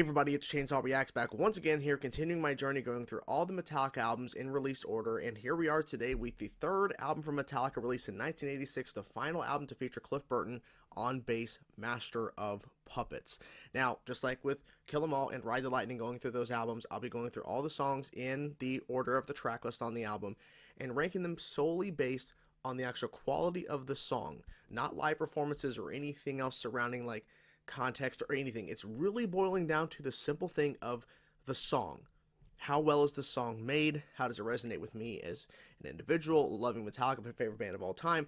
Everybody, it's Chainsaw Reacts back once again here, continuing my journey going through all the Metallica albums in release order, and here we are today with the third album from Metallica released in 1986, the final album to feature Cliff Burton on bass, Master of Puppets. Now, just like with Kill 'Em All and Ride the Lightning going through those albums, I'll be going through all the songs in the order of the track list on the album, and ranking them solely based on the actual quality of the song, not live performances or anything else surrounding like context or anything. It's really boiling down to the simple thing of the song. How well is the song made? How does it resonate with me as an individual, loving Metallica, my favorite band of all time?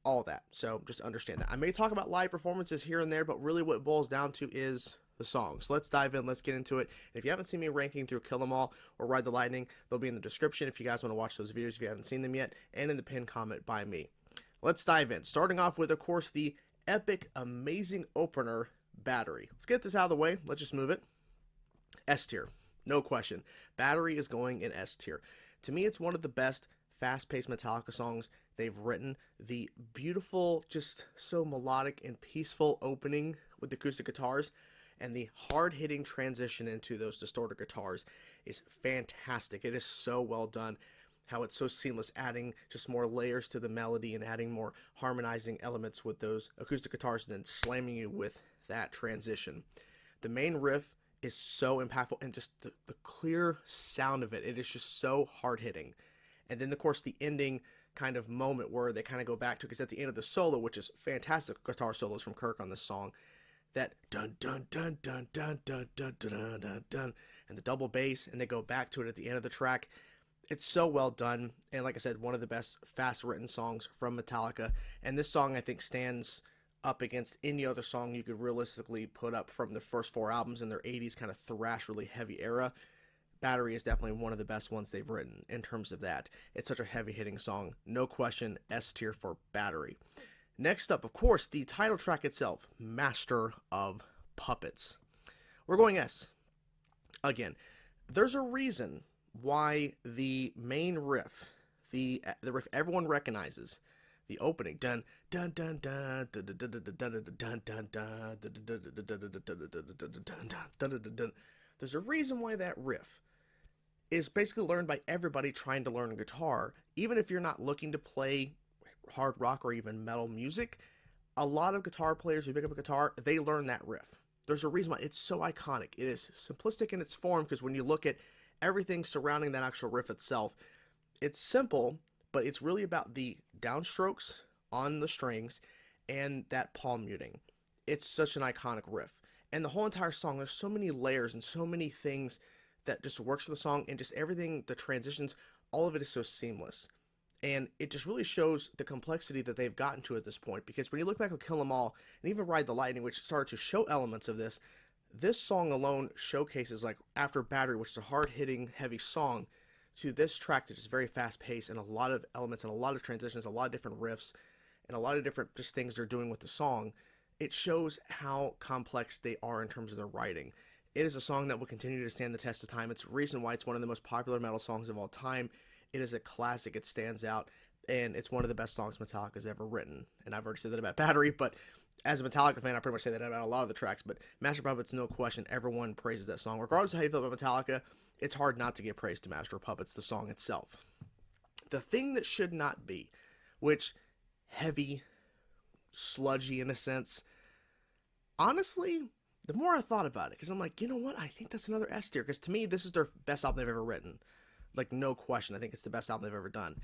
All that. So just understand that. I may talk about live performances here and there, but really what it boils down to is the song. So let's dive in, let's get into it. And if you haven't seen me ranking through Kill 'Em All or Ride the Lightning, they'll be in the description if you guys want to watch those videos if you haven't seen them yet, and in the pinned comment by me. Let's dive in. Starting off with, of course, the epic, amazing opener, Battery. Let's get this out of the way. Let's just move it. S tier. No question. Battery is going in S tier. To me, it's one of the best fast-paced Metallica songs they've written. The beautiful, just so melodic and peaceful opening with the acoustic guitars and the hard-hitting transition into those distorted guitars is fantastic. It is so well done. How it's so seamless, adding just more layers to the melody and adding more harmonizing elements with those acoustic guitars and then slamming you with that transition. The main riff is so impactful, and just the clear sound of it, it is just so hard-hitting. And then, of course, the ending kind of moment where they kind of go back to, because at the end of the solo, which is fantastic guitar solos from Kirk on this song, that dun dun dun dun dun dun dun dun dun dun, and the double bass, and they go back to it at the end of the track. It's so well done, and like I said, one of the best fast-written songs from Metallica. And this song, I think, stands up against any other song you could realistically put up from the first four albums in their 80s kind of thrash, really heavy era. Battery is definitely one of the best ones they've written in terms of that. It's such a heavy-hitting song. No question, S tier for Battery. Next up, of course, the title track itself, Master of Puppets. We're going S. Again, there's a reason why the main riff, the riff everyone recognizes, the opening, dun dun dun dun dun dun dun dun dun dun dun. There's a reason why that riff is basically learned by everybody trying to learn guitar, even if you're not looking to play hard rock or even metal music. A lot of guitar players who pick up a guitar, they learn that riff. There's a reason why it's so iconic. It is simplistic in its form, because when you look at everything surrounding that actual riff itself, it's simple, but it's really about the downstrokes on the strings and that palm muting. It's such an iconic riff. And the whole entire song, there's so many layers and so many things that just works for the song, and just everything, the transitions, all of it is so seamless. And it just really shows the complexity that they've gotten to at this point, because when you look back at Kill 'Em All, and even Ride the Lightning, which started to show elements of this, this song alone showcases, like, after Battery, which is a hard-hitting, heavy song, to this track that is very fast-paced and a lot of elements and a lot of transitions, a lot of different riffs, and a lot of different just things they're doing with the song. It shows how complex they are in terms of their writing. It is a song that will continue to stand the test of time. It's the reason why it's one of the most popular metal songs of all time. It is a classic. It stands out, and it's one of the best songs Metallica's ever written. And I've already said that about Battery, but as a Metallica fan, I pretty much say that about a lot of the tracks. But Master of Puppets, no question, everyone praises that song. Regardless of how you feel about Metallica, it's hard not to give praise to Master of Puppets, the song itself. The thing that should not be, which, heavy, sludgy in a sense, honestly, the more I thought about it, because I'm like, you know what, I think that's another S tier, because to me, this is their best album they've ever written. Like, no question, I think it's the best album they've ever done.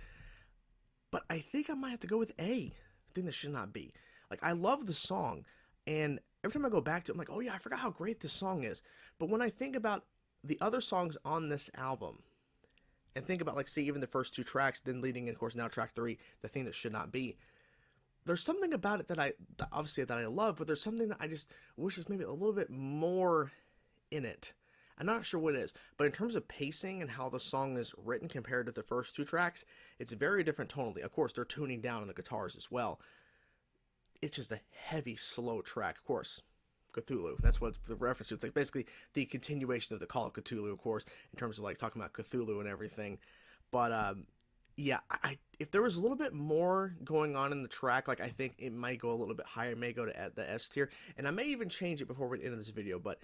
But I think I might have to go with A, the thing that should not be. Like, I love the song, and every time I go back to it, I'm like, oh yeah, I forgot how great this song is. But when I think about the other songs on this album, and think about, like, say, even the first two tracks, then leading, of course, now track 3, the thing that should not be, there's something about it that obviously that I love, but there's something that I just wish was maybe a little bit more in it. I'm not sure what it is, but in terms of pacing and how the song is written compared to the first two tracks, it's very different tonally. Of course, they're tuning down on the guitars as well. It's just a heavy, slow track. Of course, Cthulhu, that's what the reference to. It's like basically the continuation of the Call of Cthulhu, of course, in terms of like talking about Cthulhu and everything. But yeah, if there was a little bit more going on in the track, like, I think it might go a little bit higher, it may go to the S tier, and I may even change it before we end this video. But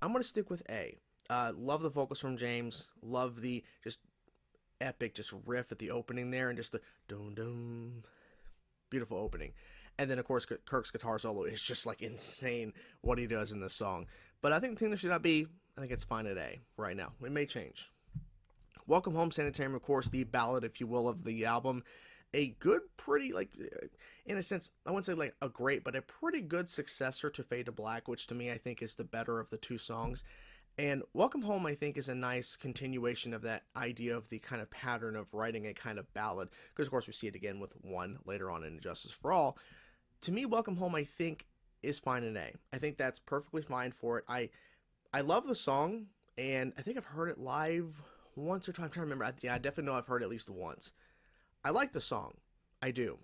I'm going to stick with A. Love the vocals from James. Love the just epic just riff at the opening there, and just the dum dum, beautiful opening. And then of course Kirk's guitar solo is just like insane what he does in this song. But I think the thing that should not be, I think it's fine at A right now. It may change. Welcome Home Sanitarium, of course, the ballad, if you will, of the album. A good, pretty, like, in a sense, I wouldn't say like a great, but a pretty good successor to Fade to Black, which to me I think is the better of the two songs. And Welcome Home, I think, is a nice continuation of that idea of the kind of pattern of writing a kind of ballad, because of course we see it again with One later on in Justice for All. To me, Welcome Home, I think, is fine in A. I think that's perfectly fine for it. I love the song, and I think I've heard it live once or twice. I'm trying to remember. Yeah, I definitely know I've heard it at least once. I like the song. I do.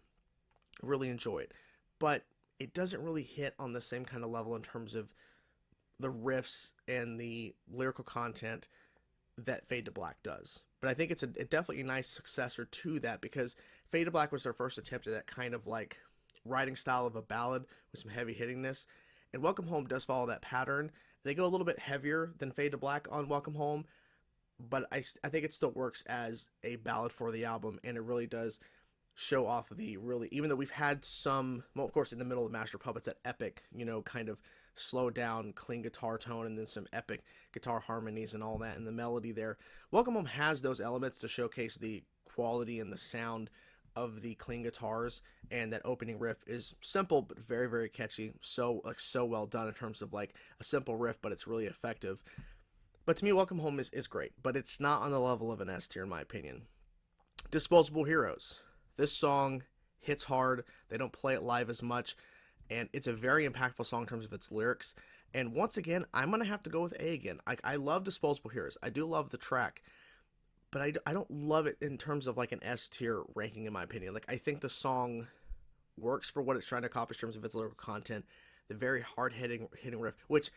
Really enjoy it. But it doesn't really hit on the same kind of level in terms of the riffs and the lyrical content that Fade to Black does. But I think it's definitely a nice successor to that, because Fade to Black was their first attempt at that kind of like writing style of a ballad with some heavy hittingness. And Welcome Home does follow that pattern. They go a little bit heavier than Fade to Black on Welcome Home, but I think it still works as a ballad for the album, and it really does show off the really, even though we've had some, well, of course, in the middle of Master of Puppets, that epic, kind of slow down, clean guitar tone, and then some epic guitar harmonies and all that, and the melody there. Welcome Home has those elements to showcase the quality and the sound of the clean guitars, and that opening riff is simple but very, very catchy. So well done in terms of like a simple riff, but it's really effective. But to me, Welcome Home is great, but it's not on the level of an S tier in my opinion. Disposable Heroes. This song hits hard. They don't play it live as much, and it's a very impactful song in terms of its lyrics. And once again, I'm going to have to go with A again. I love Disposable Heroes. I do love the track, but I don't love it in terms of like an S tier ranking in my opinion. Like, I think the song works for what it's trying to accomplish in terms of its lyrical content. The very hard-hitting riff, which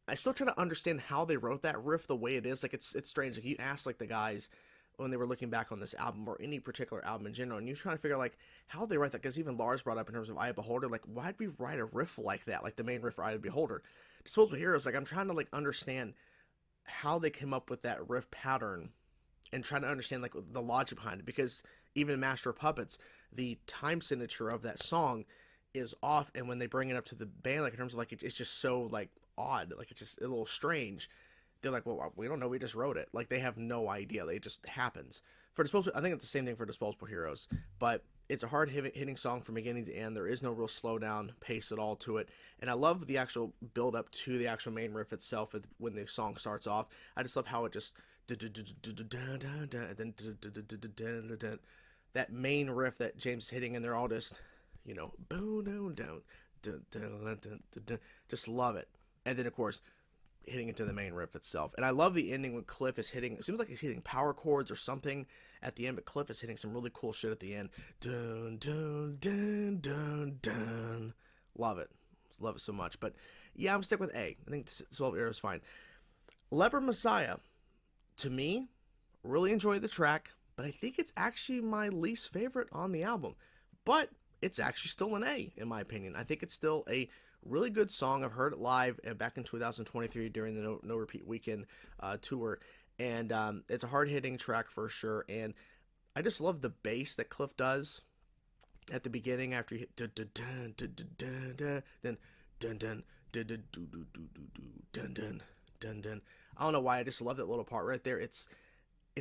I still try to understand how they wrote that riff the way it is. Like, it's strange. Like, you ask like the guys when they were looking back on this album or any particular album in general, and you're trying to figure out like how they write that, because even Lars brought up in terms of Eye of Beholder, like, why'd we write a riff like that, like the main riff for Eye of Beholder? Disposable Heroes, like, I'm trying to like understand how they came up with that riff pattern and trying to understand like the logic behind it, because even Master of Puppets, the time signature of that song is off, and when they bring it up to the band, like in terms of like it's just so like odd, like it's just a little strange. They're like, well, we don't know, we just wrote it. Like, they have no idea. It just happens. For Disposable, I think it's the same thing for Disposable Heroes, but it's a hard hitting song from beginning to end. There is no real slowdown pace at all to it, and I love the actual build up to the actual main riff itself when the song starts off. I just love how it just that main riff that James is hitting, and they're all just boom down, just love it. And then of course hitting into the main riff itself. And I love the ending when Cliff is hitting, it seems like he's hitting power chords or something at the end, but Cliff is hitting some really cool shit at the end. Dun dun dun dun dun. Love it so much. But yeah, I'm stick with A. I think 12 Arrows is fine. Leper Messiah, to me, really enjoyed the track, but I think it's actually my least favorite on the album. But it's actually still an A, in my opinion. I think it's still a really good song. I've heard it live back in 2023 during the No Repeat Weekend tour, and it's a hard-hitting track for sure. And I just love the bass that Cliff does at the beginning after you hit dun dun dun dun dun dun dun dun dun dun dun dun dun. I don't know why, I just love that little part right there. It's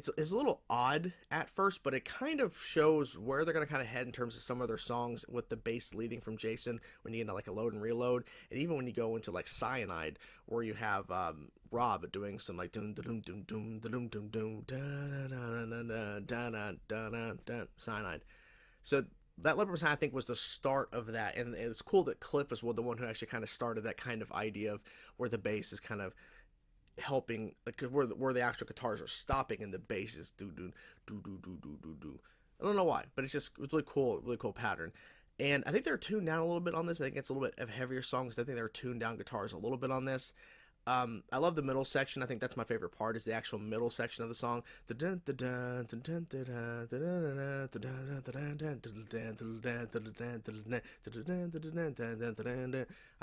a little odd at first, but it kind of shows where they're going to kind of head in terms of some of their songs, with the bass leading from Jason when you get into like a load and reload, and even when you go into like Cyanide, where you have Rob doing some like dum dum dum dum dum dum dum dum Cyanide. So that Leper Messiah, I think, was the start of that, and it's cool that Cliff was the one who actually kind of started that kind of idea of where the bass is kind of helping, like, where the actual guitars are stopping and the bass is do. I don't know why, but it's really cool pattern. And I think they're tuned down a little bit on this. I think it's a little bit of heavier songs. I think they're tuned down guitars a little bit on this. I love the middle section. I think that's my favorite part is the actual middle section of the song. I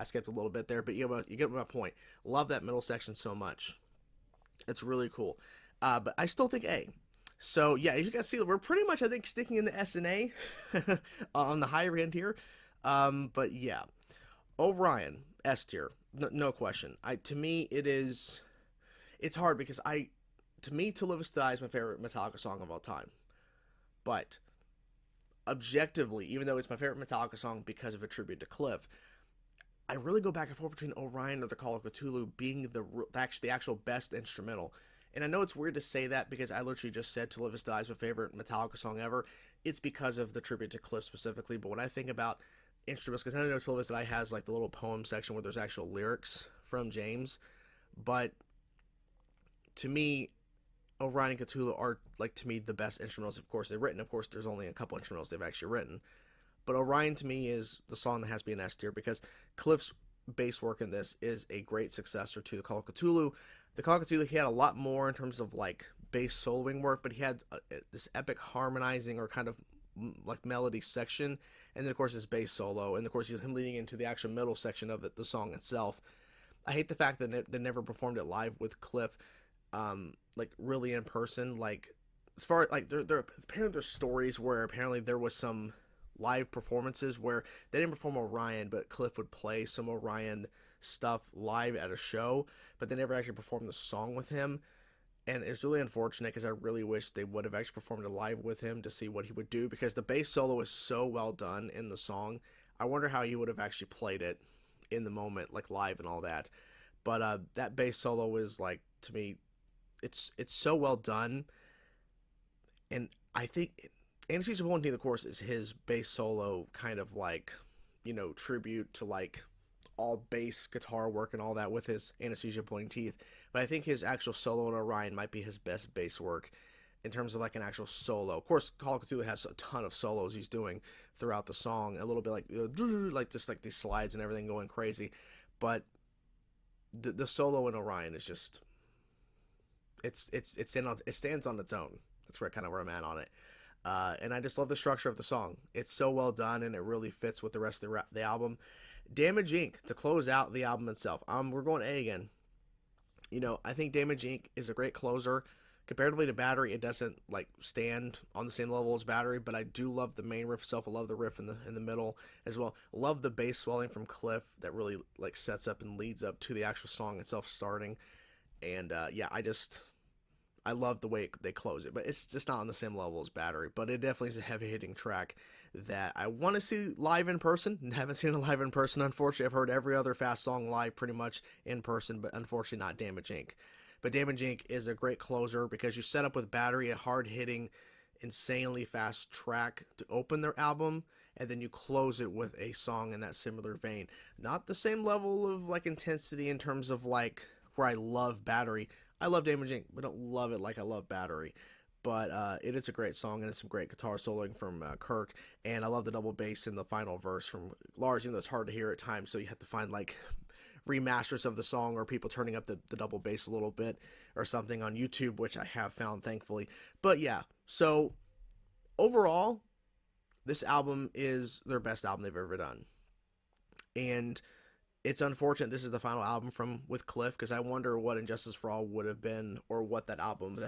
skipped a little bit there, but you get my point. Love that middle section so much. It's really cool. But I still think A. So yeah, as you guys see, we're pretty much I think sticking in the S and A on the higher end here. But yeah, Orion S tier, no question. To me it is. It's hard because to me, To Live Is To Die is my favorite Metallica song of all time. But objectively, even though it's my favorite Metallica song because of a tribute to Cliff, I really go back and forth between Orion or the Call of Cthulhu being the actual best instrumental. And I know it's weird to say that because I literally just said To Live Is To Die is my favorite Metallica song ever. It's because of the tribute to Cliff specifically. But when I think about instruments, because I know To Live Is To Die has like the little poem section where there's actual lyrics from James. But to me, Orion and Cthulhu are, like, to me, the best instrumentals, of course, they've written. Of course, there's only a couple instrumentals they've actually written. But Orion, to me, is the song that has to be an S tier because Cliff's bass work in this is a great successor to the Call of Cthulhu. The Call of Cthulhu, he had a lot more in terms of, like, bass soloing work, but he had this epic harmonizing or kind of, like, melody section, and then, of course, his bass solo, and, of course, him leading into the actual middle section of the song itself. I hate the fact that they never performed it live with Cliff, like really in person. Like as far like there apparently there's stories where apparently there was some live performances where they didn't perform Orion, but Cliff would play some Orion stuff live at a show, but they never actually performed the song with him. And it's really unfortunate because I really wish they would have actually performed it live with him to see what he would do because the bass solo is so well done in the song. I wonder how he would have actually played it in the moment, like live and all that. But that bass solo is like, to me, it's so well done, and I think Anesthesia Pulling Teeth, of course, is his bass solo kind of like, tribute to like all bass guitar work and all that with his Anesthesia Pulling Teeth. But I think his actual solo in Orion might be his best bass work in terms of like an actual solo. Of course, Call of Cthulhu has a ton of solos he's doing throughout the song, a little bit like like just like these slides and everything going crazy, but the solo in Orion is just it stands on its own. That's where I'm at on it. And I just love the structure of the song. It's so well done, and it really fits with the rest of the album. Damage Inc. to close out the album itself. We're going A again. I think Damage Inc. is a great closer. Comparatively to Battery, it doesn't like stand on the same level as Battery, but I do love the main riff itself. I love the riff in the middle as well. Love the bass swelling from Cliff that really like sets up and leads up to the actual song itself starting. And yeah, I love the way they close it, but it's just not on the same level as Battery. But it definitely is a heavy-hitting track that I want to see live in person. Haven't seen it live in person, unfortunately. I've heard every other Fast song live pretty much in person, but unfortunately not Damage Inc. But Damage Inc. is a great closer because you set up with Battery, a hard-hitting, insanely fast track to open their album, and then you close it with a song in that similar vein. Not the same level of like intensity in terms of like where I love Battery. I love Damage Inc., but don't love it like I love Battery. But it is a great song, and it's some great guitar soloing from Kirk. And I love the double bass in the final verse from Lars, even though it's hard to hear at times, so you have to find like remasters of the song or people turning up the double bass a little bit or something on YouTube, which I have found, thankfully. But yeah, so overall, this album is their best album they've ever done. And it's unfortunate this is the final album with Cliff, because I wonder what Injustice for All would have been, or what that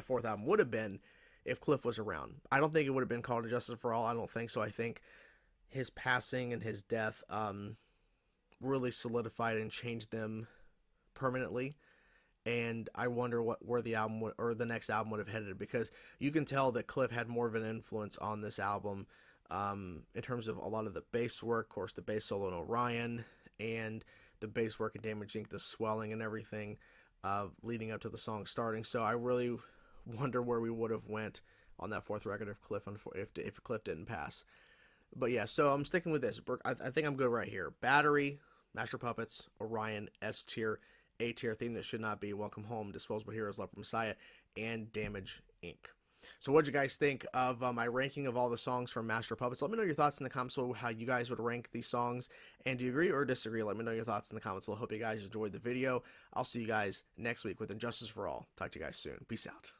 fourth album would have been if Cliff was around. I don't think it would have been called Injustice for All. I don't think so. I think his passing and his death really solidified and changed them permanently. And I wonder where the album or the next album would have headed, because you can tell that Cliff had more of an influence on this album in terms of a lot of the bass work, of course, the bass solo in Orion, and the bass work in Damage Inc., the swelling and everything leading up to the song starting. So I really wonder where we would have went on that fourth record if Cliff didn't pass. But yeah, so I'm sticking with this. I think I'm good right here. Battery, Master Puppets, Orion, S tier, A tier, Theme That Should Not Be, Welcome Home, Disposable Heroes, Leper Messiah, and Damage Inc. So what'd you guys think of my ranking of all the songs from Master of Puppets? Let me know your thoughts in the comments below, how you guys would rank these songs. And do you agree or disagree? Let me know your thoughts in the comments below. Hope you guys enjoyed the video. I'll see you guys next week with Injustice for All. Talk to you guys soon. Peace out.